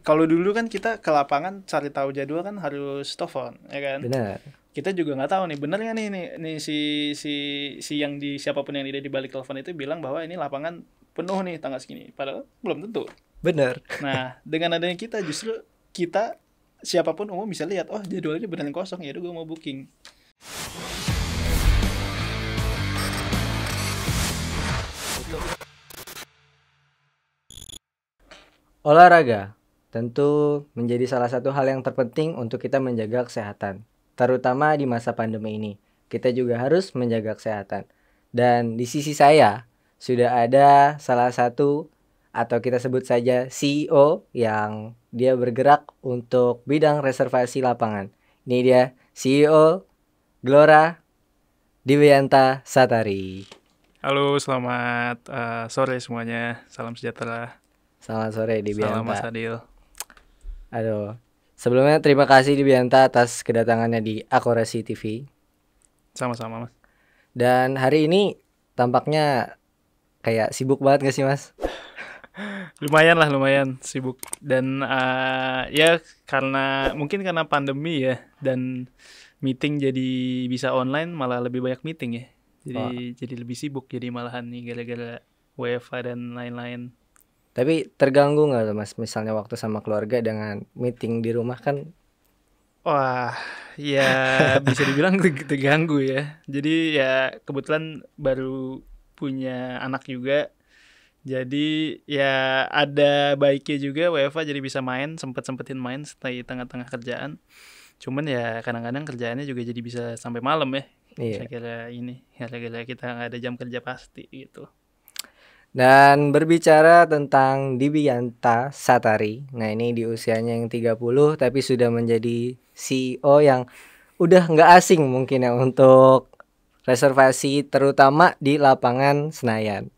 kalau dulu kan kita ke lapangan cari tahu jadwal kan harus telepon, ya kan? Benar. Kita juga nggak tahu nih bener nggak nih si yang di siapapun yang di balik telepon itu bilang bahwa ini lapangan penuh nih tanggal segini. Padahal belum tentu. Benar. Nah, dengan adanya kita justru kita siapapun umum bisa lihat, oh jadwal ini beneran kosong, ya udah gue mau booking. Olahraga tentu menjadi salah satu hal yang terpenting untuk kita menjaga kesehatan, terutama di masa pandemi ini. Kita juga harus menjaga kesehatan. Dan di sisi saya sudah ada salah satu atau kita sebut saja CEO yang dia bergerak untuk bidang reservasi lapangan. Ini dia CEO Glora Diwyanta Satari. Halo, selamat sore semuanya. Salam sejahtera. Selamat sore Salam Mas Diwyanta. Adil. Aduh, sebelumnya terima kasih Diwyanta atas kedatangannya di Akurasi TV. Sama-sama, Mas. Dan hari ini tampaknya kayak sibuk banget gak sih Mas? Lumayan sibuk. Dan ya mungkin karena pandemi ya, dan meeting jadi bisa online, malah lebih banyak meeting ya. Wah, Jadi lebih sibuk jadi malahan nih gara-gara WFH dan lain-lain. tapi terganggu gak tuh Mas misalnya waktu sama keluarga dengan meeting di rumah kan? Wah, ya bisa dibilang terganggu ya. Jadi ya kebetulan baru punya anak juga. Jadi ya ada baiknya juga WFH jadi bisa main, sempetin main setelah di tengah-tengah kerjaan. Cuman ya kadang-kadang kerjaannya juga jadi bisa sampai malam ya. Iya. Gara-gara kita nggak ada jam kerja pasti gitu. Dan berbicara tentang Diwyanta Satari. Nah, ini di usianya yang 30 tapi sudah menjadi CEO yang udah nggak asing mungkin ya untuk reservasi terutama di lapangan Senayan.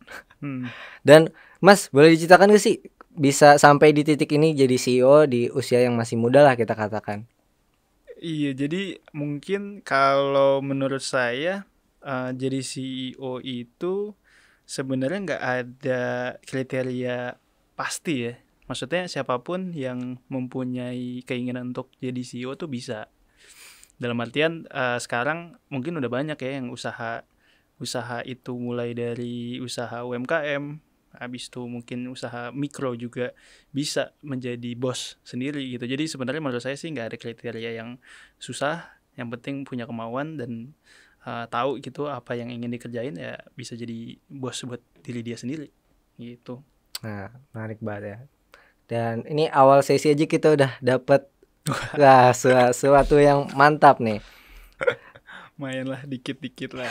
Dan Mas, boleh diceritakan gak sih bisa sampai di titik ini jadi CEO di usia yang masih muda lah kita katakan. Iya, jadi mungkin kalau menurut saya jadi CEO itu sebenarnya nggak ada kriteria pasti ya. Maksudnya siapapun yang mempunyai keinginan untuk jadi CEO tuh bisa. Dalam artian sekarang mungkin udah banyak ya yang usaha itu mulai dari usaha UMKM, habis itu mungkin usaha mikro juga bisa menjadi bos sendiri gitu. Jadi sebenarnya menurut saya sih nggak ada kriteria yang susah, yang penting punya kemauan dan tahu gitu apa yang ingin dikerjain, ya bisa jadi bos buat diri dia sendiri gitu. Nah, menarik banget ya. Dan ini awal sesi aja kita udah dapet sesuatu yang mantap nih. Main lah dikit-dikit lah.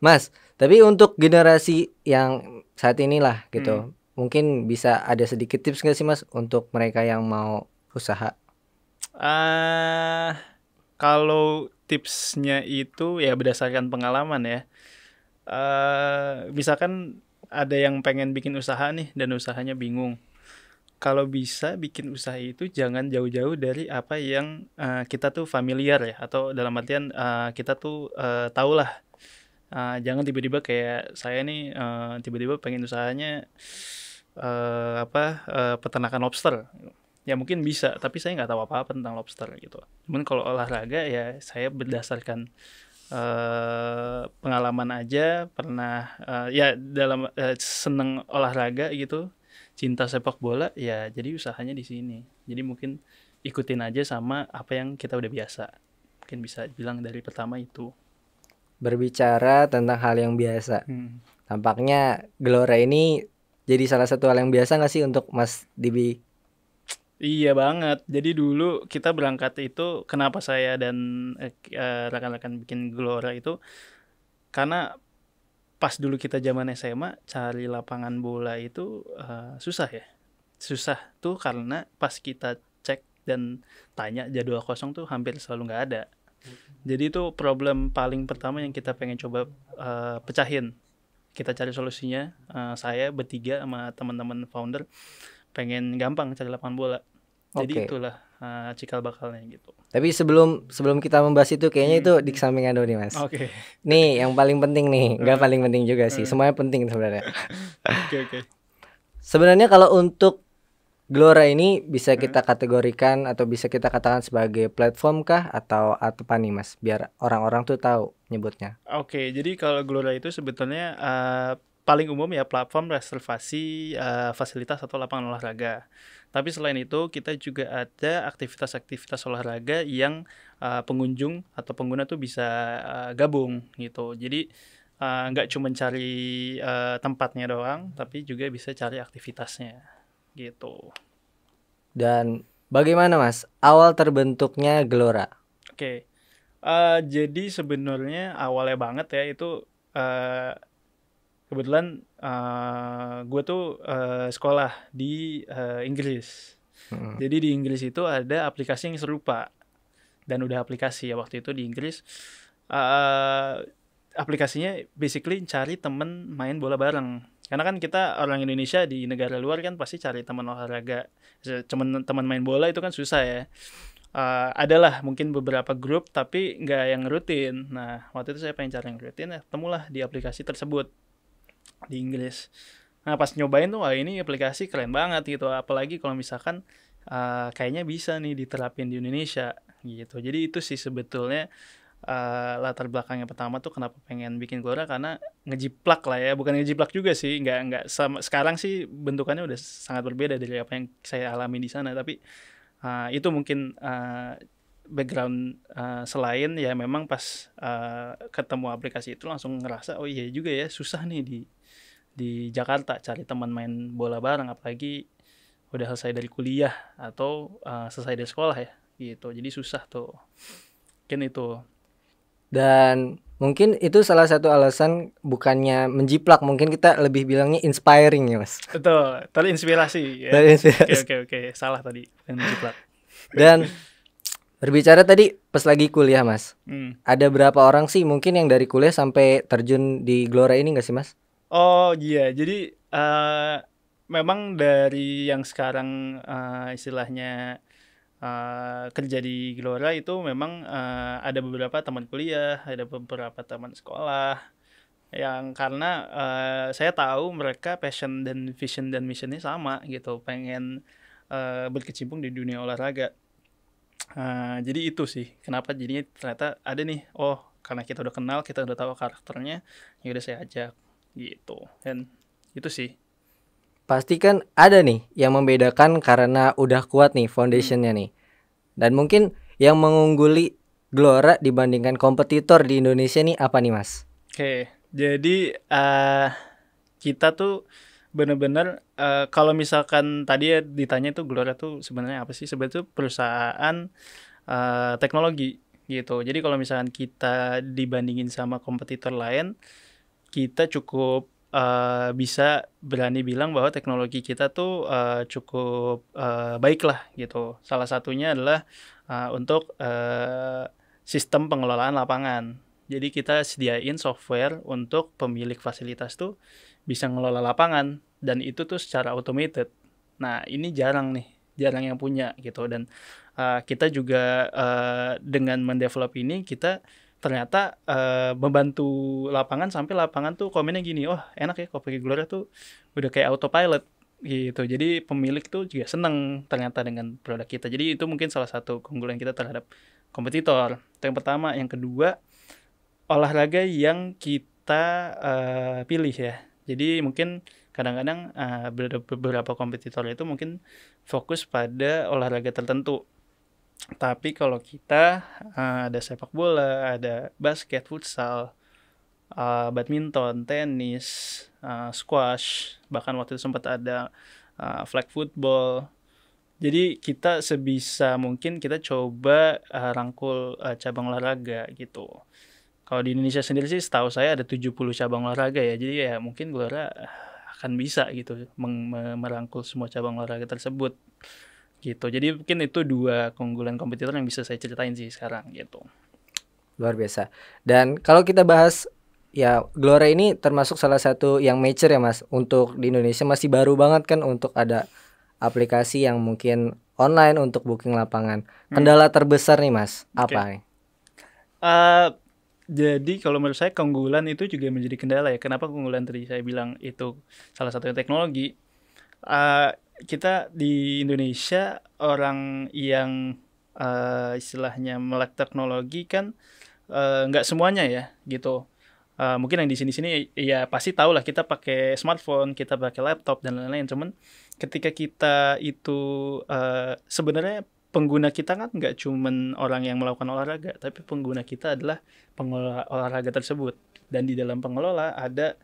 Mas, tapi untuk generasi yang saat inilah gitu, mungkin bisa ada sedikit tips gak sih Mas untuk mereka yang mau usaha? Kalau tipsnya itu ya berdasarkan pengalaman ya. Misalkan ada yang pengen bikin usaha nih dan usahanya bingung. Kalau bisa bikin usaha itu jangan jauh-jauh dari apa yang kita tuh familiar ya, atau dalam artian kita tuh tahu lah. Jangan tiba-tiba kayak saya nih tiba-tiba pengen usahanya peternakan lobster. Ya mungkin bisa, tapi saya nggak tahu apa-apa tentang lobster gitu. Cuman kalau olahraga ya saya berdasarkan pengalaman aja, pernah ya dalam seneng olahraga gitu, cinta sepak bola, ya jadi usahanya di sini. Jadi mungkin ikutin aja sama apa yang kita udah biasa. Mungkin bisa bilang dari pertama itu. Berbicara tentang hal yang biasa, tampaknya Gelora ini jadi salah satu hal yang biasa gak sih untuk Mas Dibi? Iya banget. Jadi dulu kita berangkat itu, kenapa saya dan rekan-rekan bikin Gelora itu, karena pas dulu kita zaman SMA cari lapangan bola itu susah ya. Susah tuh karena pas kita cek dan tanya jadwal kosong tuh hampir selalu nggak ada. Jadi itu problem paling pertama yang kita pengen coba pecahin. Kita cari solusinya, saya bertiga sama teman-teman founder pengen gampang cari lapangan bola. Jadi itulah cikal bakalnya gitu. Tapi sebelum kita membahas itu kayaknya itu dikesampingkan dulu nih Mas. Oke. Nih yang paling penting nih, nggak paling penting juga sih, semuanya penting sebenarnya. Oke. Sebenarnya kalau untuk Gelora ini bisa Hmm. kita kategorikan atau bisa kita katakan sebagai platform kah atau apa nih Mas? Biar orang-orang tuh tahu nyebutnya. Oke, jadi kalau Gelora itu sebetulnya paling umum ya platform reservasi fasilitas atau lapangan olahraga. Tapi selain itu kita juga ada aktivitas-aktivitas olahraga yang pengunjung atau pengguna tuh bisa gabung gitu. Jadi nggak cuma cari tempatnya doang, tapi juga bisa cari aktivitasnya gitu. Dan bagaimana Mas awal terbentuknya Gelora? Oke, jadi sebenarnya awalnya banget ya itu eh, kebetulan gue tuh sekolah di Inggris. Mm. Jadi di Inggris itu ada aplikasi yang serupa dan udah aplikasi ya waktu itu di Inggris. Uh, Aplikasinya basically cari temen main bola bareng. Karena kan kita orang Indonesia di negara luar kan pasti cari teman olahraga, teman main bola itu kan susah ya. Adalah mungkin beberapa grup tapi nggak yang rutin. Nah waktu itu saya pengen cari yang rutin, ya temulah di aplikasi tersebut di Inggris. Nah pas nyobain tuh wah ini aplikasi keren banget gitu, apalagi kalau misalkan kayaknya bisa nih diterapin di Indonesia gitu. Jadi itu sih sebetulnya latar belakangnya pertama tuh kenapa pengen bikin Gora, karena ngejiplak lah ya, bukan ngejiplak juga sih, nggak sama sekarang sih bentukannya udah sangat berbeda dari apa yang saya alami di sana, tapi itu mungkin background selain ya memang pas ketemu aplikasi itu langsung ngerasa oh iya juga ya susah nih di Jakarta cari teman main bola bareng, apalagi udah selesai dari kuliah atau selesai dari sekolah ya gitu, jadi susah tuh mungkin itu. Dan mungkin itu salah satu alasan bukannya menjiplak, mungkin kita lebih bilangnya inspiring ya Mas. Betul, terinspirasi ya. Oke Terinspirasi. oke oke, salah tadi yang menjiplak. Dan berbicara tadi pas lagi kuliah Mas, Hmm. ada berapa orang sih mungkin yang dari kuliah sampai terjun di Gelora ini nggak sih Mas? Oh iya, jadi memang dari yang sekarang istilahnya kerja di Gelora itu memang ada beberapa teman kuliah, ada beberapa teman sekolah yang karena saya tahu mereka passion dan vision dan missionnya sama gitu, pengen berkecimpung di dunia olahraga. Jadi itu sih kenapa jadinya ternyata ada nih, oh karena kita udah kenal, kita udah tahu karakternya, ya udah saya ajak gitu. Dan itu sih. Pasti kan ada nih yang membedakan karena udah kuat nih Hmm. foundationnya nih. Dan mungkin yang mengungguli Gelora dibandingkan kompetitor di Indonesia nih apa nih Mas? Oke, jadi kita tuh bener-bener kalau misalkan tadi ya ditanya tuh Glora tuh sebenarnya apa sih? Sebenarnya tuh perusahaan teknologi gitu. Jadi kalau misalkan kita dibandingin sama kompetitor lain, kita cukup bisa berani bilang bahwa teknologi kita tuh cukup baik lah gitu. Salah satunya adalah untuk sistem pengelolaan lapangan. Jadi kita sediain software untuk pemilik fasilitas tuh bisa ngelola lapangan dan itu tuh secara automated. Nah ini jarang nih, jarang yang punya gitu, dan kita juga dengan mendevelop ini kita ternyata membantu lapangan sampai lapangan tuh komennya gini, oh enak ya kalau pakai Gloria tuh udah kayak autopilot gitu, jadi pemilik tuh juga seneng ternyata dengan produk kita. Jadi itu mungkin salah satu keunggulan kita terhadap kompetitor, itu yang pertama. Yang kedua, olahraga yang kita pilih ya, jadi mungkin kadang-kadang beberapa kompetitor itu mungkin fokus pada olahraga tertentu. Tapi kalau kita ada sepak bola, ada basket, futsal, badminton, tenis, squash, bahkan waktu itu sempat ada flag football. Jadi kita sebisa mungkin kita coba rangkul cabang olahraga gitu. Kalau di Indonesia sendiri sih setahu saya ada 70 cabang olahraga ya. Jadi ya mungkin Gelora akan bisa gitu merangkul semua cabang olahraga tersebut gitu. Jadi mungkin itu dua keunggulan kompetitor yang bisa saya ceritain sih sekarang gitu. Luar biasa. Dan kalau kita bahas ya Gelora ini termasuk salah satu yang mature ya Mas. Untuk di Indonesia masih baru banget kan untuk ada aplikasi yang mungkin online untuk booking lapangan. Hmm, Kendala terbesar nih Mas, oke. apa nih? Uh, jadi kalau menurut saya keunggulan itu juga menjadi kendala ya. Kenapa keunggulan tadi saya bilang itu salah satunya teknologi. kita di Indonesia orang yang istilahnya melek teknologi kan nggak semuanya ya gitu. Mungkin yang di sini-sini ya pasti tahu lah kita pakai smartphone, kita pakai laptop dan lain-lain. Cuman ketika kita itu sebenarnya pengguna kita kan nggak cuman orang yang melakukan olahraga, tapi pengguna kita adalah pengelola olahraga tersebut. Dan di dalam pengelola ada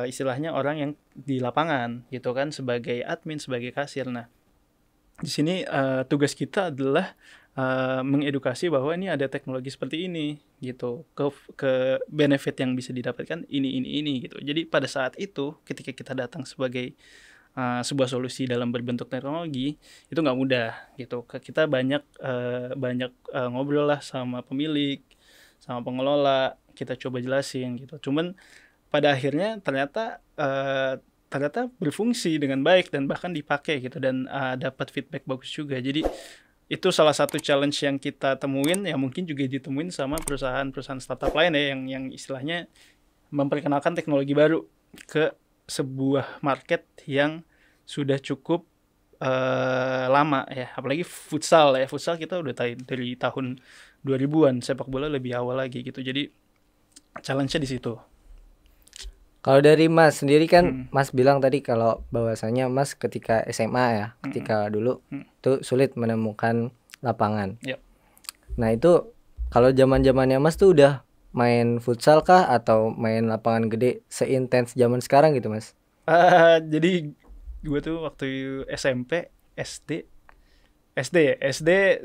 istilahnya orang yang di lapangan gitu kan sebagai admin, sebagai kasir. Nah, di sini tugas kita adalah mengedukasi bahwa ini ada teknologi seperti ini gitu, ke benefit yang bisa didapatkan ini gitu. Jadi pada saat itu ketika kita datang sebagai sebuah solusi dalam berbentuk teknologi itu nggak mudah gitu. Kita banyak ngobrol lah sama pemilik, sama pengelola, kita coba jelasin gitu. Cuman pada akhirnya ternyata berfungsi dengan baik dan bahkan dipakai gitu, dan dapat feedback bagus juga. Jadi itu salah satu challenge yang kita temuin, ya mungkin juga ditemuin sama perusahaan-perusahaan startup lain ya, yang istilahnya memperkenalkan teknologi baru ke sebuah market yang sudah cukup lama ya. Apalagi futsal ya, futsal kita udah dari tahun 2000-an, sepak bola lebih awal lagi gitu. Jadi challenge-nya di situ. Kalau dari Mas sendiri kan Mas bilang tadi kalau bahwasanya Mas ketika SMA ya, ketika dulu tuh sulit menemukan lapangan. Yep. Nah itu kalau zaman-zamannya Mas tuh udah main futsal kah atau main lapangan gede seintens zaman sekarang gitu Mas? Jadi gue tuh waktu SMP, SD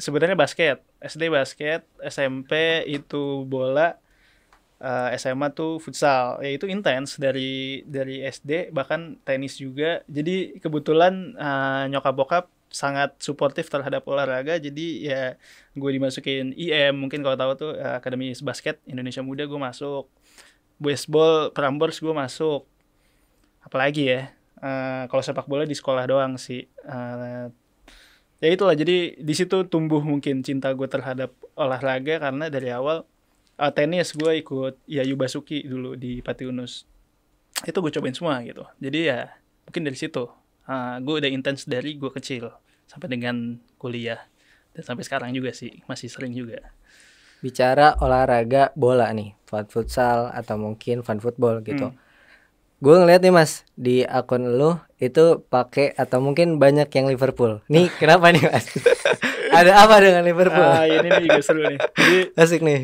sebenarnya basket, SD basket, SMP itu bola, SMA tuh futsal. Ya itu intens dari SD, bahkan tenis juga. Jadi kebetulan nyokap bokap sangat suportif terhadap olahraga. Jadi ya gue dimasukin IM, mungkin kalau tahu tuh Akademi Basket Indonesia Muda, gue masuk. Baseball Prambors gue masuk. Apalagi ya, kalau sepak bola di sekolah doang sih. Ya itulah, jadi di situ tumbuh mungkin cinta gue terhadap olahraga, karena dari awal tenis gue ikut Yayu Basuki dulu di Pati Unus. Itu gue cobain semua gitu. Jadi ya mungkin dari situ gue udah intens dari gue kecil sampai dengan kuliah, dan sampai sekarang juga sih masih sering juga. Bicara olahraga bola nih, fun futsal atau mungkin fun football gitu. Gue ngeliat nih Mas di akun lu itu pakai atau mungkin banyak yang Liverpool. Nih kenapa nih Mas? Ada apa dengan Liverpool? Ini nih juga seru nih. Jadi asik nih.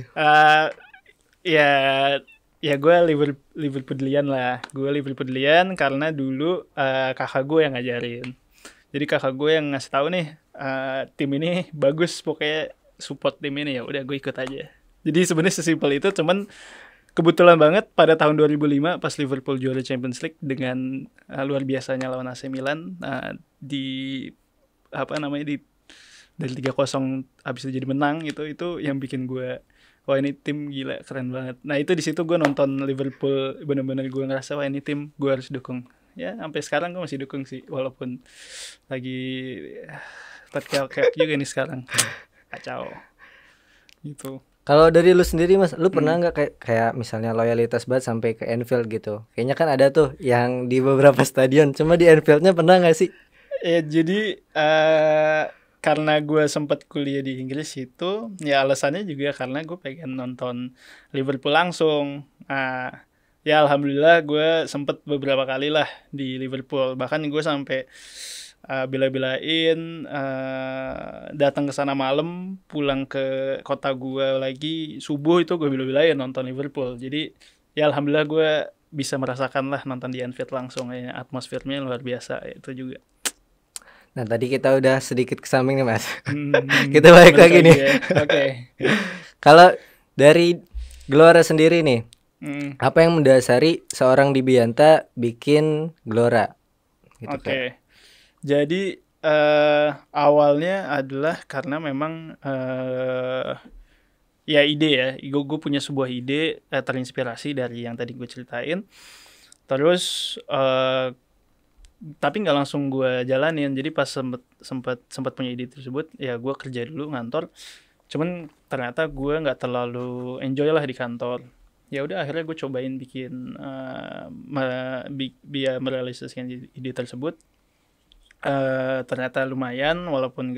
Ya gue Liverpoolian lah. Gue Liverpoolian karena dulu kakak gue yang ngajarin. Jadi kakak gue yang ngasih tahu nih, tim ini bagus, pokoknya support tim ini, ya udah gue ikut aja. Jadi sebenarnya sesimpel itu. Cuman kebetulan banget pada tahun 2005 pas Liverpool juara Champions League dengan luar biasanya lawan AC Milan, di dari 3-0 habis itu jadi menang, itu yang bikin gue, wah ini tim gila, keren banget. Nah itu di situ gue nonton Liverpool, benar-benar gue ngerasa wah ini tim gue harus dukung. Ya sampai sekarang gue masih dukung sih, walaupun lagi terkeok-keok juga nih sekarang, kacau gitu. Kalau dari lu sendiri Mas, lu pernah nggak kayak misalnya loyalitas banget sampai ke Anfield gitu? Kayaknya kan ada tuh yang di beberapa stadion, cuma di Anfieldnya pernah nggak sih? Ya jadi karena gue sempat kuliah di Inggris itu, ya alasannya juga karena gue pengen nonton Liverpool langsung. Ya alhamdulillah gue sempet beberapa kali lah di Liverpool. Bahkan gue sampai bela-belain datang ke sana malam, pulang ke kota gue lagi subuh, itu gue bela-belain nonton Liverpool. Jadi ya alhamdulillah gue bisa merasakan lah nonton di Anfield langsung, ya atmosfernya luar biasa itu juga. Nah tadi kita udah sedikit kesamping nih Mas. Kita balik lagi nih. Ya. Oke. Kalau dari Gelora sendiri nih, apa yang mendasari seorang Dibianta bikin Gelora? Gitu. Oke. Jadi awalnya adalah karena memang ya ide ya. Gue punya sebuah ide terinspirasi dari yang tadi gue ceritain. Terus tapi nggak langsung gue jalanin. Jadi pas sempat punya ide tersebut, ya gue kerja dulu ngantor. Cuman ternyata gue nggak terlalu enjoy lah di kantor. Ya udah akhirnya gue cobain bikin merealisasikan ide tersebut. ternyata lumayan, walaupun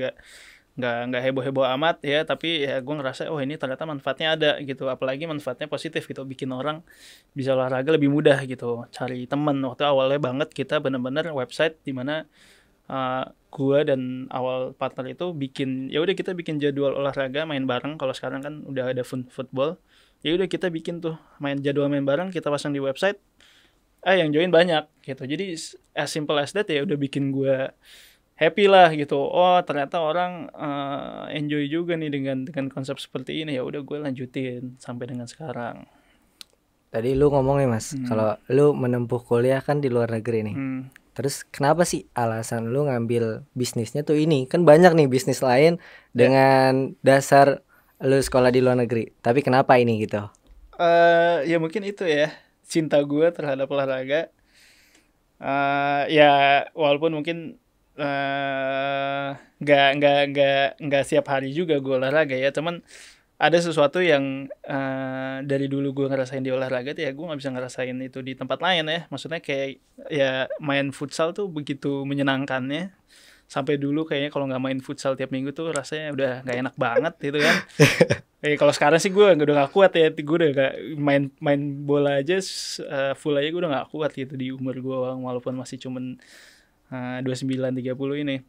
nggak heboh-heboh amat ya, tapi ya gue ngerasa oh ini ternyata manfaatnya ada gitu, apalagi manfaatnya positif gitu, bikin orang bisa olahraga lebih mudah gitu, cari temen. Waktu awalnya banget kita bener-bener website dimana gue dan awal partner itu bikin, ya udah kita bikin jadwal olahraga main bareng. Kalau sekarang kan udah ada football, ya udah kita bikin tuh jadwal main bareng, kita pasang di website, yang join banyak gitu. Jadi as simple as that, ya udah bikin gue happy lah gitu. Oh ternyata orang enjoy juga nih dengan konsep seperti ini. Ya udah gue lanjutin sampai dengan sekarang. Tadi lu ngomong nih Mas, kalau lu menempuh kuliah kan di luar negeri nih. Terus kenapa sih alasan lu ngambil bisnisnya tuh ini? Kan banyak nih bisnis lain dengan dasar lu sekolah di luar negeri. Tapi kenapa ini gitu? Ya mungkin itu ya, cinta gue terhadap olahraga. Ya walaupun mungkin nggak setiap hari juga gue olahraga ya, teman ada sesuatu yang dari dulu gue ngerasain di olahraga tuh ya gue nggak bisa ngerasain itu di tempat lain ya. Maksudnya kayak ya main futsal tuh begitu menyenangkannya, sampai dulu kayaknya kalau nggak main futsal tiap minggu tuh rasanya udah nggak enak banget gitu kan. Kalau sekarang sih gue udah nggak kuat ya, gue udah gak main bola aja full aja gue udah nggak kuat gitu di umur gue, walaupun masih cuman 29-30 ini.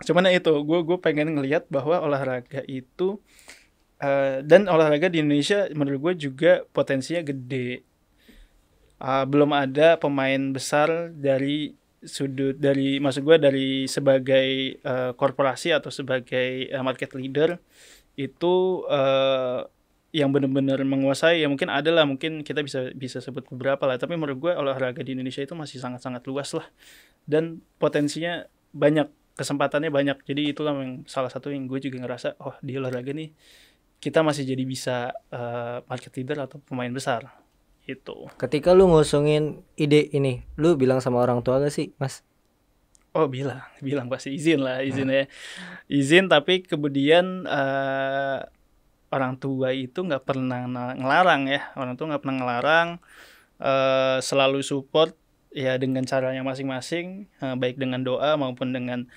Cuman itu gue pengen ngelihat bahwa olahraga itu dan olahraga di Indonesia menurut gue juga potensinya gede. Belum ada pemain besar dari maksud gue dari sebagai korporasi atau sebagai market leader itu yang benar-benar menguasai. Ya mungkin ada lah, mungkin kita bisa sebut beberapa lah, tapi menurut gue olahraga di Indonesia itu masih sangat-sangat luas lah, dan potensinya banyak, kesempatannya banyak. Jadi itulah yang salah satu yang gue juga ngerasa oh di olahraga nih kita masih jadi bisa market leader atau pemain besar itu. Ketika lu ngusungin ide ini, lu bilang sama orang tua gak sih, Mas? Oh bilang pasti izin ya. Izin, tapi kemudian orang tua itu nggak pernah ngelarang ya. Orang tua nggak pernah ngelarang, selalu support ya dengan caranya masing-masing, baik dengan doa maupun dengan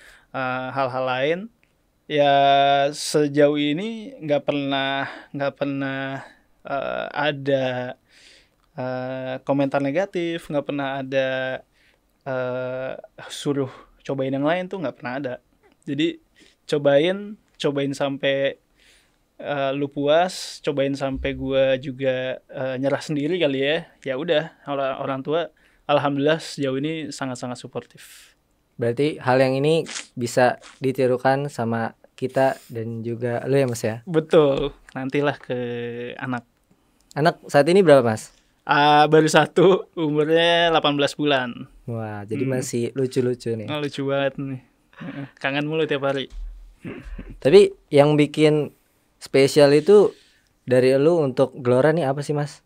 hal-hal lain. Ya sejauh ini nggak pernah ada komentar negatif, nggak pernah ada suruh cobain yang lain, tuh nggak pernah ada. Jadi cobain sampai lu puas, cobain sampai gue juga nyerah sendiri kali ya. Ya udah, orang tua alhamdulillah sejauh ini sangat-sangat suportif. Berarti hal yang ini bisa ditirukan sama kita dan juga lu ya Mas ya? Betul, nantilah ke anak. Anak saat ini berapa Mas? Baru 1, umurnya 18 bulan. Wah, jadi masih lucu-lucu nih. Lucu banget nih. Kangen mulu tiap hari. Tapi yang bikin spesial itu dari lu untuk Gelora nih apa sih Mas?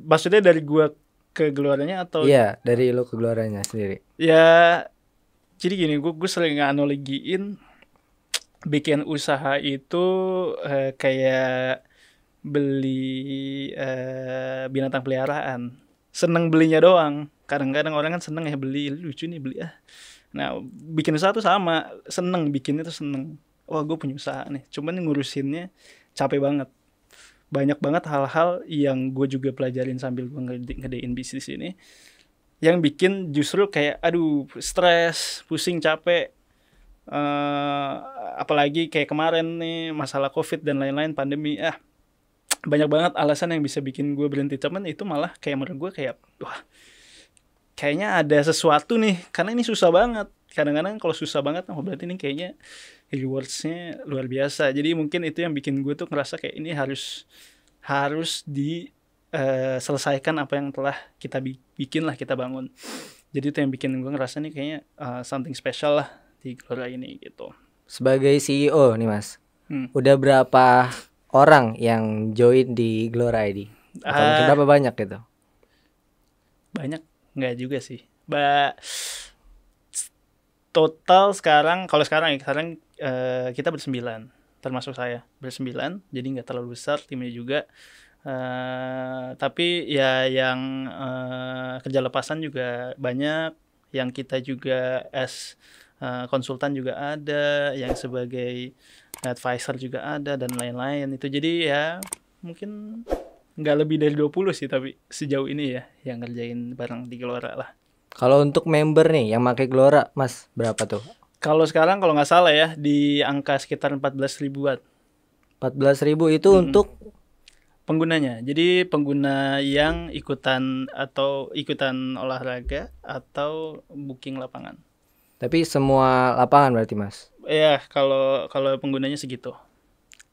Maksudnya dari gua ke Geloranya atau? Iya, dari lu ke Geloranya sendiri. Ya, jadi gini, gue sering analogiin bikin usaha itu kayak beli binatang peliharaan. Seneng belinya doang. Kadang-kadang orang kan seneng ya beli, lucu nih beli. Nah, bikin usaha tuh sama, seneng bikinnya tuh seneng. Wah, gue punya usaha nih. Cuman ngurusinnya capek banget. Banyak banget hal-hal yang gue juga pelajarin sambil gue ngedein bisnis ini, yang bikin justru kayak aduh stres, pusing, capek. Apalagi kayak kemarin nih masalah COVID dan lain-lain, pandemi. Banyak banget alasan yang bisa bikin gue berhenti. Cuman itu malah kayak menurut gue kayak wah, kayaknya ada sesuatu nih, karena ini susah banget. Kadang-kadang kalau susah banget, berarti ini kayaknya rewards-nya luar biasa. Jadi mungkin itu yang bikin gue tuh ngerasa kayak ini harus diselesaikan apa yang telah kita bikin lah, kita bangun. Jadi itu yang bikin gue ngerasa nih kayaknya something special lah di Gelora ini gitu. Sebagai CEO nih Mas, udah berapa orang yang join di Gelora ID? Atau mungkin berapa banyak gitu? Banyak, nggak juga sih. Total sekarang kita bersembilan, termasuk saya bersembilan, jadi nggak terlalu besar timnya juga. Tapi ya yang kerja lepasan juga banyak, yang kita juga as konsultan juga ada, yang sebagai advisor juga ada dan lain-lain itu. Jadi ya mungkin nggak lebih dari 20 sih tapi sejauh ini ya yang ngerjain bareng di Gelora lah. Kalau untuk member nih yang pakai Gelora, Mas, berapa tuh? Kalau sekarang kalau nggak salah ya di angka sekitar 14 ribuan 14.000 itu untuk penggunanya. Jadi pengguna yang ikutan atau ikutan olahraga atau booking lapangan. tapi semua lapangan berarti, Mas. Ya, kalau kalau penggunanya segitu.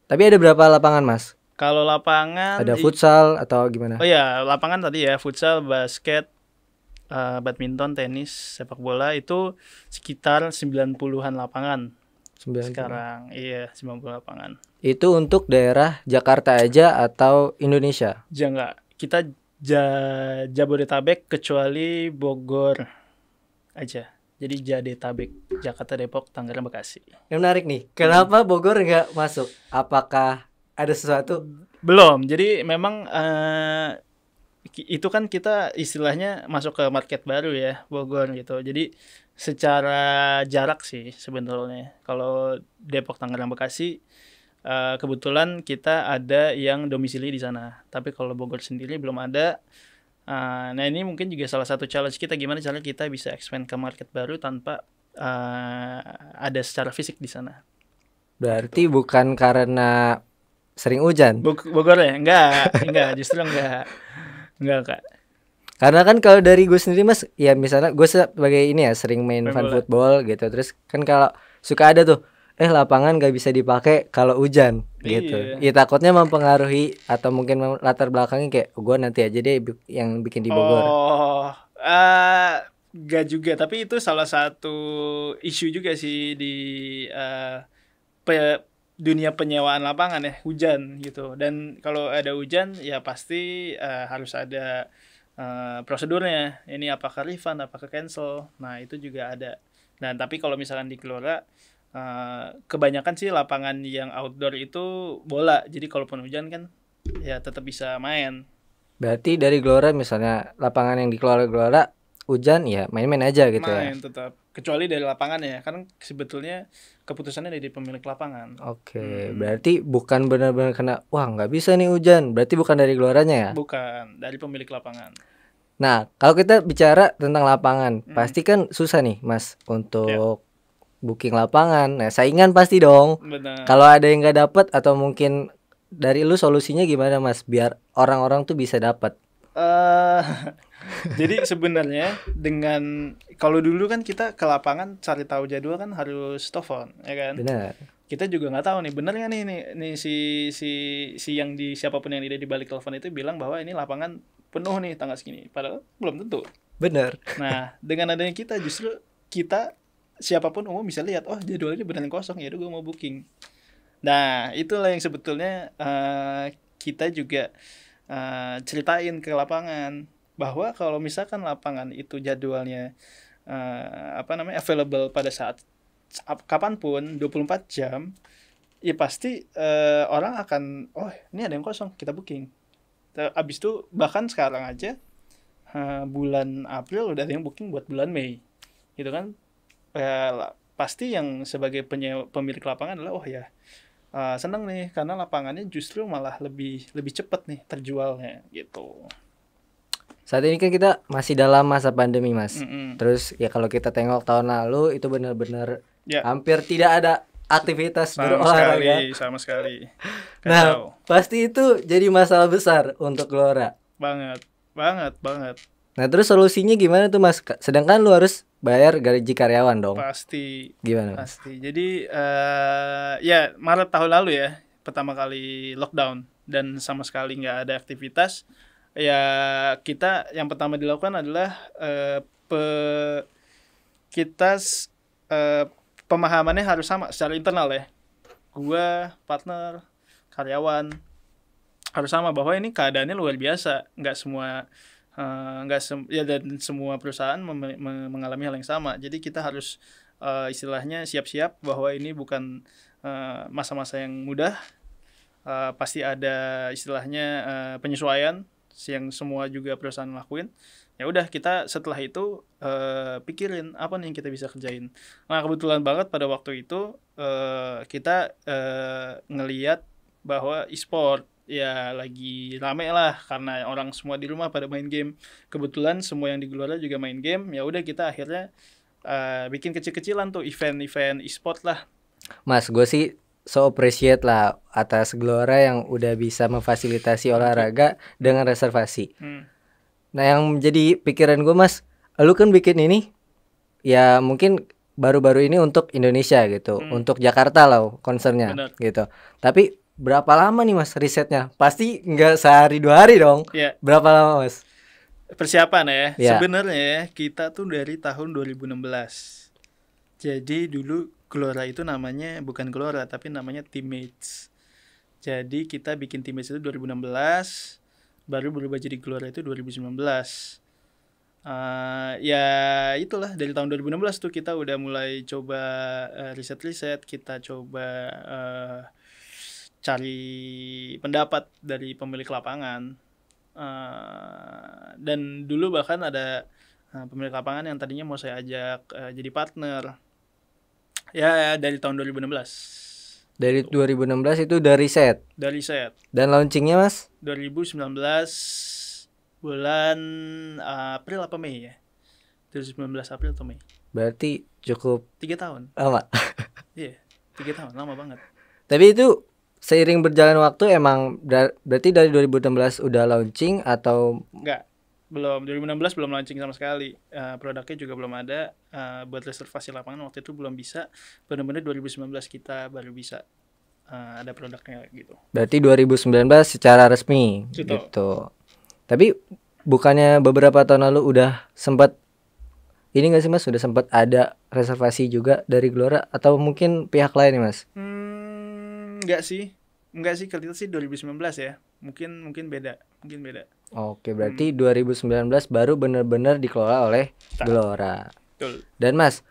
Tapi ada berapa lapangan, Mas? Kalau lapangan Ada futsal atau gimana? Oh ya, lapangan tadi ya, futsal, basket, badminton, tenis, sepak bola itu sekitar 90-an lapangan 9. sekarang. Iya, 90 lapangan. Itu untuk daerah Jakarta aja atau Indonesia? Enggak, kita Jabodetabek kecuali Bogor aja. Jadi Jadetabek, Jakarta, Depok, Tangerang, Bekasi. Yang menarik nih, kenapa Bogor nggak masuk? Apakah ada sesuatu? Belum. Jadi memang itu kan kita istilahnya masuk ke market baru ya, Bogor gitu. Jadi secara jarak sih sebenarnya. Kalau Depok, Tangerang, Bekasi kebetulan kita ada yang domisili di sana. Tapi kalau Bogor sendiri belum ada. Nah ini mungkin juga salah satu challenge kita, gimana cara kita bisa expand ke market baru tanpa ada secara fisik di sana. Berarti bukan karena sering hujan. Bogor ya? Enggak, justru enggak, Kak. Karena kan kalau dari gue sendiri, Mas, ya misalnya gue sebagai ini ya sering main fun football gitu. Terus kan kalau suka ada tuh lapangan gak bisa dipakai kalau hujan gitu. Ya takutnya mempengaruhi atau mungkin latar belakangnya kayak gue nanti aja deh yang bikin di Bogor. Gak juga, tapi itu salah satu isu juga sih di dunia penyewaan lapangan ya, hujan gitu. Dan kalau ada hujan ya pasti harus ada prosedurnya. Ini apakah refund, apakah cancel. Nah itu juga ada. Dan tapi kalau misalkan di Gelora kebanyakan sih lapangan yang outdoor itu bola. Jadi kalaupun hujan kan ya tetap bisa main. Berarti dari Gelora misalnya lapangan yang dikelola Gelora hujan ya main-main aja gitu ya. Main tetap. Kecuali dari lapangan ya. Kan sebetulnya keputusannya dari pemilik lapangan. Oke, berarti bukan benar-benar kena wah nggak bisa nih hujan. Berarti bukan dari Geloranya ya? Bukan, dari pemilik lapangan. Nah, kalau kita bicara tentang lapangan, pasti kan susah nih, Mas, untuk booking lapangan. Nah, saingan pasti dong. Benar. Kalau ada yang nggak dapet atau mungkin dari lu solusinya gimana, Mas, biar orang-orang tuh bisa dapat? Jadi sebenarnya dengan kalau dulu kan kita ke lapangan cari tahu jadwal kan harus telepon, ya kan? Benar. Kita juga nggak tahu nih bener nggak nih si yang di siapapun yang ada di balik telepon itu bilang bahwa ini lapangan penuh nih tanggal segini, padahal belum tentu. Benar. Nah dengan adanya kita justru kita siapapun umum bisa lihat, oh jadwal ini beneran kosong, ya udah gue mau booking. Nah itulah yang sebetulnya kita juga ceritain ke lapangan bahwa kalau misalkan lapangan itu jadwalnya available pada saat kapanpun 24 jam ya pasti orang akan ini ada yang kosong, kita booking. Abis itu bahkan sekarang aja bulan April udah ada yang booking buat bulan Mei gitu kan. Pasti yang sebagai pemilik lapangan adalah senang nih karena lapangannya justru malah lebih cepat nih terjualnya gitu. Saat ini kan kita masih dalam masa pandemi, Mas. Terus ya kalau kita tengok tahun lalu itu benar-benar hampir tidak ada aktivitas berolahraga. Sama sekali. Nah, pasti itu jadi masalah besar untuk Gelora. Banget. Nah, terus solusinya gimana tuh, Mas? Sedangkan lu harus bayar gaji karyawan dong. Pasti. Gimana, Mas? Pasti. Jadi ya Maret tahun lalu ya pertama kali lockdown dan sama sekali nggak ada aktivitas. Ya kita yang pertama dilakukan adalah pemahamannya harus sama secara internal ya. Gua, partner, karyawan harus sama bahwa ini keadaannya luar biasa. Nggak semua dan semua perusahaan mengalami hal yang sama. Jadi kita harus istilahnya siap-siap bahwa ini bukan masa-masa yang mudah. Pasti ada istilahnya penyesuaian yang semua juga perusahaan lakuin. Ya udah kita setelah itu pikirin apa nih yang kita bisa kerjain. Nah kebetulan banget pada waktu itu kita ngeliat bahwa e-sport ya lagi rame lah karena orang semua di rumah pada main game. Kebetulan semua yang di Gelora juga main game. Ya udah kita akhirnya bikin kecil-kecilan tuh event-event e-sport lah. Mas, gue sih so appreciate lah atas Gelora yang udah bisa memfasilitasi olahraga dengan reservasi. Nah, yang menjadi pikiran gue, Mas, lu kan bikin ini ya mungkin baru-baru ini untuk Indonesia gitu, untuk Jakarta lah concernnya gitu. Tapi berapa lama nih Mas risetnya? Pasti nggak sehari 2 hari dong. Berapa lama Mas? Persiapan ya. Sebenarnya kita tuh dari tahun 2016. Jadi dulu Gelora itu namanya bukan Gelora tapi namanya Teammates. Jadi kita bikin Teammates itu 2016, baru berubah jadi Gelora itu 2019. Ya itulah dari tahun 2016 tuh kita udah mulai coba riset-riset, kita coba cari pendapat dari pemilik lapangan. Dan dulu bahkan ada pemilik lapangan yang tadinya mau saya ajak jadi partner. Ya dari tahun 2016. Dari 2016 itu udah riset. Dari riset. Dan launchingnya Mas? 2019 bulan April apa Mei ya? 2019 April atau Mei. Berarti cukup 3 tahun. Lama. Iya, 3 tahun, lama banget. Tapi itu seiring berjalan waktu emang berarti dari 2016 udah launching atau enggak? Belum, 2016 belum launching sama sekali. Produknya juga belum ada. Buat reservasi lapangan waktu itu belum bisa. Benar-benar 2019 kita baru bisa ada produknya gitu. Berarti 2019 secara resmi gitu. Tapi bukannya beberapa tahun lalu udah sempat ini nggak sih Mas? Sudah sempat ada reservasi juga dari Gelora atau mungkin pihak lain nih Mas? Enggak sih kalau itu sih 2019 ya. Mungkin beda. Oke, berarti 2019 baru benar-benar dikelola oleh Gelora. Betul. Dan Mas,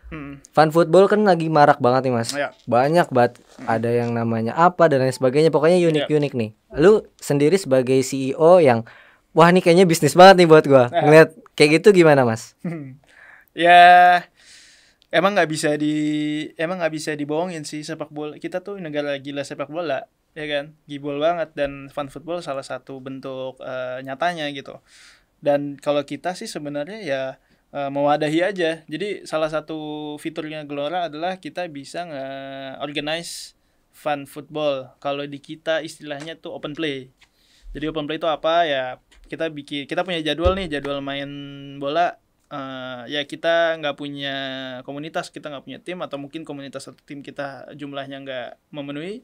fun football kan lagi marak banget nih Mas. Banyak banget ada yang namanya apa dan lain sebagainya. Pokoknya unik-unik nih. Lu sendiri sebagai CEO yang wah ini kayaknya bisnis banget nih buat gua. Ngeliat kayak gitu gimana Mas? Ya emang nggak bisa dibohongin sih sepak bola. Kita tuh negara gila sepak bola. Ya kan, gibol banget dan fun football salah satu bentuk nyatanya gitu. Dan kalau kita sih sebenarnya ya mewadahi aja. Jadi salah satu fiturnya Gelora adalah kita bisa nge-organize fun football. Kalau di kita istilahnya tuh open play. Jadi open play itu apa ya? Kita punya jadwal main bola. Ya kita nggak punya komunitas, kita nggak punya tim, atau mungkin komunitas atau tim kita jumlahnya nggak memenuhi,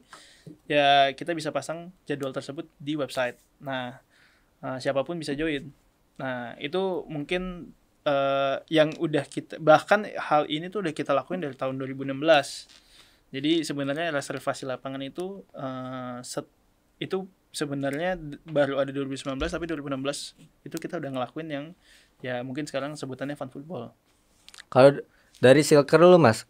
ya kita bisa pasang jadwal tersebut di website. Nah siapapun bisa join. Nah itu mungkin yang udah kita, bahkan hal ini tuh udah kita lakuin dari tahun 2016. Jadi sebenarnya reservasi lapangan itu itu sebenarnya baru ada 2019, tapi 2016 itu kita udah ngelakuin yang ya mungkin sekarang sebutannya fun football. Kalau dari Silker lu Mas,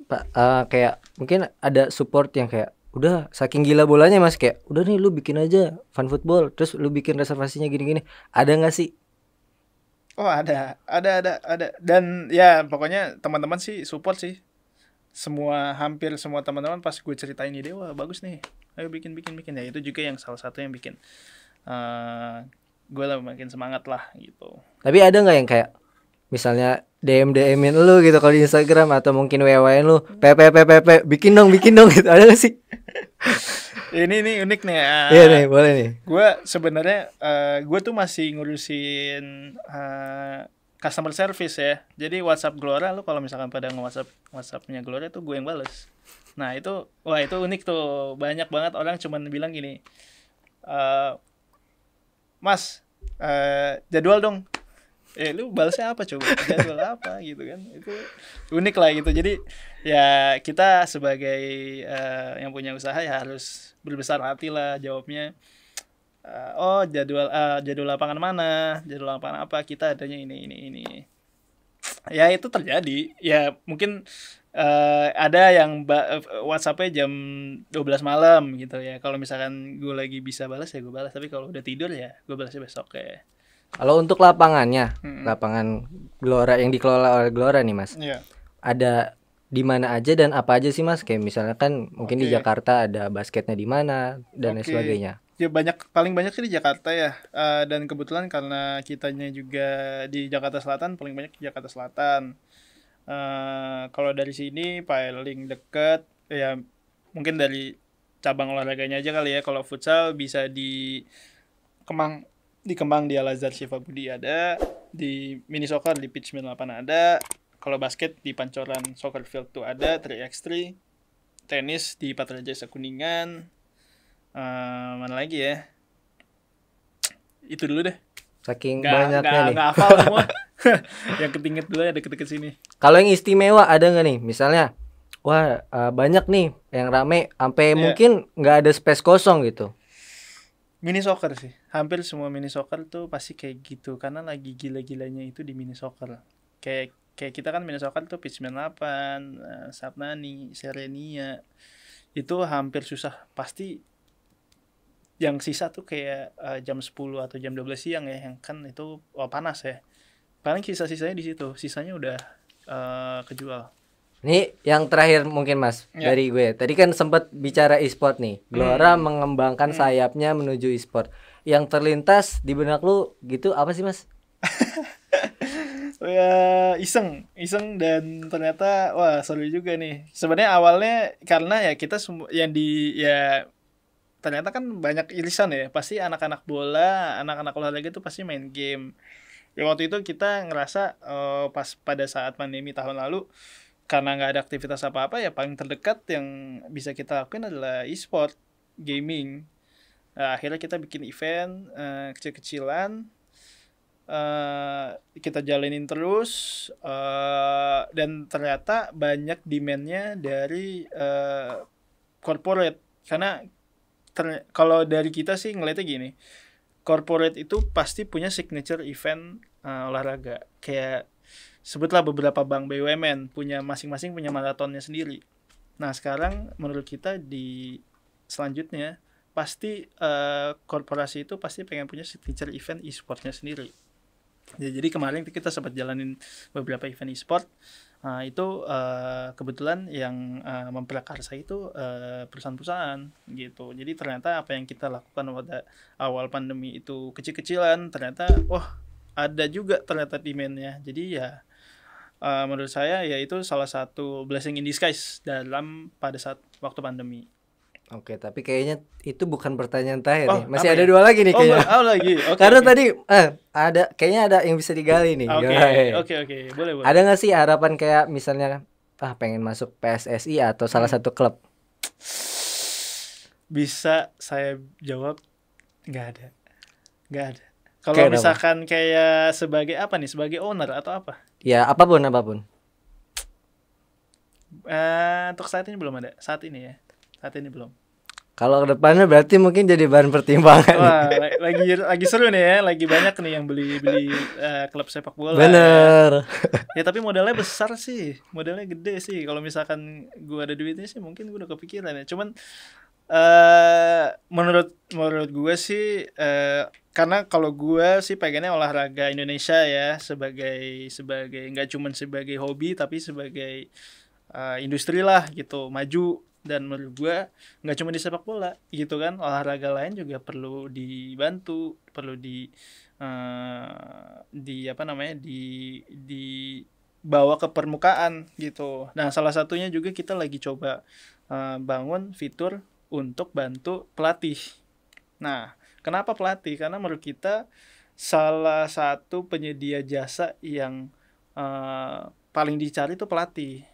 kayak mungkin ada support yang kayak udah saking gila bolanya Mas, kayak udah nih lu bikin aja fun football, terus lu bikin reservasinya gini-gini, ada nggak sih? Oh ada. Dan ya pokoknya teman-teman sih support sih. Hampir semua teman-teman pas gue ceritain ide, wah bagus nih, ayo bikin. Ya itu juga yang salah satu yang bikin gue lah makin semangat lah gitu. Tapi ada nggak yang kayak misalnya DM-in lu gitu kalau di Instagram, atau mungkin WA-in lu, bikin dong gitu, ada nggak sih? Ini unik nih. Iya nih, boleh nih. Gue sebenarnya gue tuh masih ngurusin customer service ya. Jadi WhatsApp Gelora, lu kalau misalkan pada WhatsApp-nya Gelora tuh gue yang bales. Nah itu unik tuh, banyak banget orang cuman bilang gini, Mas, jadwal dong. Lu balasnya apa coba? Jadwal apa gitu kan? Itu unik lah gitu. Jadi ya kita sebagai yang punya usaha ya harus berbesar hati lah jawabnya. Jadwal lapangan mana? Jadwal lapangan apa? Kita adanya ini. Ya itu terjadi. Ya mungkin ada yang WhatsApp-nya jam 12 malam gitu ya. Kalau misalkan gue lagi bisa balas ya gue balas, tapi kalau udah tidur ya gue balasnya besok ya. Kalau untuk lapangannya, Mm-mm. lapangan Gelora yang dikelola oleh Gelora nih Mas, Iya. ada di mana aja dan apa aja sih Mas? Kayak misalnya kan mungkin di Oke. Jakarta ada basketnya di mana dan lain Oke. sebagainya. Ya banyak, paling banyak sih di Jakarta ya. Dan kebetulan karena kitanya juga di Jakarta Selatan, paling banyak di Jakarta Selatan. Kalau dari sini paling deket ya mungkin dari cabang olahraganya aja kali ya. Kalau futsal bisa di Kemang, di Al Azhar Syifa Budi ada, di mini soccer di Pitch 98 ada, kalau basket di Pancoran Soccer Field tuh ada 3x3, tenis di Patrajasa Kuningan. Mana lagi ya? Itu dulu deh. Saking Nggak banyaknya nggak nih. nggak hafal semua. Yang ketingget dulu ya deket-deket sini. Kalau yang istimewa ada nggak nih? Misalnya, wah banyak nih yang rame, sampai Ya, mungkin nggak ada space kosong gitu. mini soccer sih. Hampir semua mini soccer tuh pasti kayak gitu karena lagi gila-gilanya itu di mini soccer. Kayak kayak kita kan mini soccer tuh Pitch 98, Sapnani, Serenia. Itu hampir susah. Pasti yang sisa tuh kayak jam 10 atau jam 12 siang ya, yang kan itu panas ya. Paling sisa-sisanya di situ. Sisanya udah kejual. Nih yang terakhir mungkin Mas Ya. dari gue. Tadi kan sempat bicara e-sport nih. Gelora Hmm. mengembangkan Hmm. sayapnya menuju e-sport. Yang terlintas di benak lu gitu apa sih Mas? Ya, iseng dan ternyata wah seru juga nih. Sebenarnya awalnya karena ya kita semua yang di ya ternyata kan banyak irisan ya. Pasti anak-anak bola, anak-anak olahraga itu pasti main game. Ya waktu itu kita ngerasa pas pada saat pandemi tahun lalu karena nggak ada aktivitas apa-apa ya paling terdekat yang bisa kita lakuin adalah e-sport, gaming. Nah, akhirnya kita bikin event kecil-kecilan, kita jalanin terus, dan ternyata banyak demand-nya dari corporate karena kalau dari kita sih ngeliatnya gini, corporate itu pasti punya signature event olahraga kayak sebutlah beberapa bank BUMN punya masing-masing punya maratonnya sendiri. Nah sekarang menurut kita di selanjutnya pasti korporasi itu pasti pengen punya signature event e-sportnya sendiri. Ya, jadi kemarin kita sempat jalanin beberapa event e-sport. Itu kebetulan yang memprakarsa itu perusahaan-perusahaan gitu. Jadi ternyata apa yang kita lakukan pada awal pandemi itu kecil-kecilan, ternyata wah ada juga ternyata demand-nya. Jadi ya menurut saya ya itu salah satu blessing in disguise dalam pada saat waktu pandemi. Oke, tapi kayaknya itu bukan pertanyaan terakhir Oh nih. Masih apa ada ya? dua lagi nih Oh kayaknya. lagi. Oke Karena oke. tadi ada kayaknya ada yang bisa digali nih. Oke Guys. oke oke. Boleh boleh. Ada nggak sih harapan kayak misalnya pengen masuk PSSI atau salah Hmm. satu klub? Bisa saya jawab nggak ada. Nggak ada. Kalau Kayak apa? misalkan kayak sebagai apa nih? Sebagai owner atau apa? Ya apapun apapun. Untuk saat ini belum ada. Saat ini ya. Saat ini belum. Kalau kedepannya berarti mungkin jadi bahan pertimbangan nih. Wah, lagi seru nih ya. Lagi banyak nih yang beli klub sepak bola ya. Bener. Ya tapi modalnya besar sih. Modalnya gede sih. Kalau misalkan gua ada duitnya sih mungkin gua udah kepikiran ya. Cuman menurut menurut gue sih karena kalau gue sih pengennya olahraga Indonesia ya sebagai nggak cuman sebagai hobi tapi sebagai industri lah gitu maju. Dan menurut gue nggak cuma di sepak bola gitu kan, olahraga lain juga perlu dibantu, perlu di apa namanya dibawa ke permukaan gitu. Nah salah satunya juga kita lagi coba bangun fitur untuk bantu pelatih. Nah, kenapa pelatih? Karena menurut kita salah satu penyedia jasa yang paling dicari itu pelatih.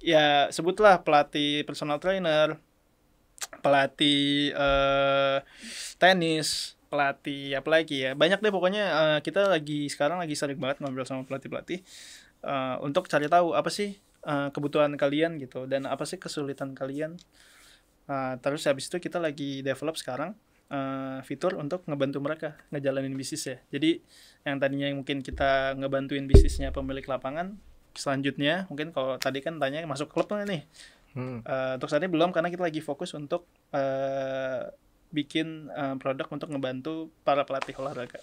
Ya, sebutlah pelatih personal trainer, pelatih tenis, pelatih apa lagi ya. Banyak deh pokoknya kita sekarang lagi sering banget ngobrol sama pelatih-pelatih untuk cari tahu apa sih kebutuhan kalian gitu dan apa sih kesulitan kalian. Terus habis itu kita lagi develop sekarang fitur untuk ngebantu mereka ngejalanin bisnis ya. Jadi yang tadinya mungkin kita ngebantuin bisnisnya pemilik lapangan, selanjutnya mungkin kalau tadi kan tanya masuk klub nih. Hmm. Untuk saat ini belum karena kita lagi fokus untuk bikin produk untuk ngebantu para pelatih olahraga.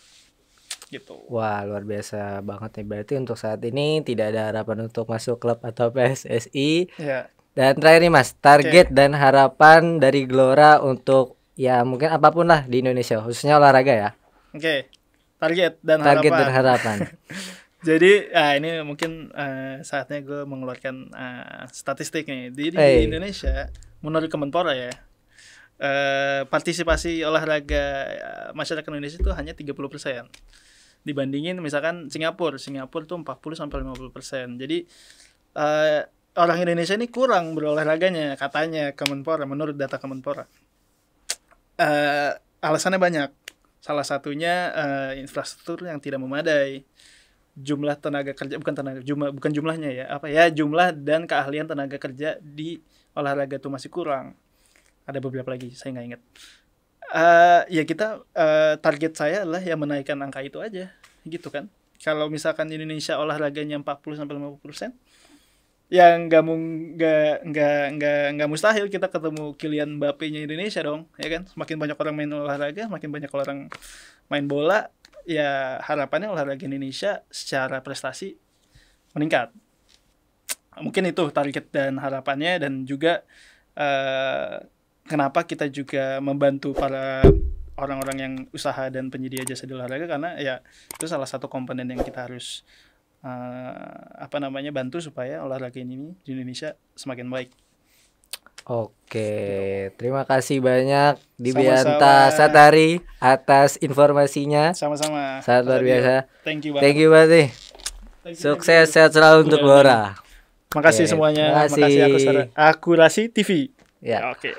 gitu. Wah, luar biasa banget nih. Berarti untuk saat ini tidak ada harapan untuk masuk klub atau PSSI. Ya, Dan terakhir nih Mas, target dan harapan dari Gelora untuk ya mungkin apapun lah di Indonesia, khususnya olahraga ya. oke. Target dan Target harapan. dan harapan. Jadi ini mungkin saatnya gue mengeluarkan statistik nih. Jadi di Indonesia menurut Kemenpora ya, partisipasi olahraga masyarakat Indonesia itu hanya 30%. Dibandingin misalkan Singapura tuh 40-50%. Jadi orang Indonesia ini kurang berolahraganya katanya Kemenpora, menurut data Kemenpora. Alasannya banyak. Salah satunya infrastruktur yang tidak memadai, jumlah tenaga kerja bukan jumlahnya ya, jumlah dan keahlian tenaga kerja di olahraga itu masih kurang. Ada beberapa lagi saya nggak ingat. Ya kita target saya adalah ya menaikkan angka itu aja gitu kan. Kalau misalkan Indonesia olahraganya 40-50%, ya nggak mustahil kita ketemu Kylian Mbappe-nya Indonesia dong, ya kan? Semakin banyak orang main olahraga, semakin banyak orang main bola, ya harapannya olahraga Indonesia secara prestasi meningkat. Mungkin itu target dan harapannya, dan juga kenapa kita juga membantu para orang-orang yang usaha dan penyedia jasa di olahraga, karena ya itu salah satu komponen yang kita harus bantu supaya olahraga ini di Indonesia semakin baik. Oke, terima kasih banyak Dibianta Satari atas informasinya. Sama-sama. Sangat luar biasa. Thank you banget. Sukses, sehat selalu untuk Gelora. Makasih semuanya. Makasih Akurasi TV. Ya. Oke.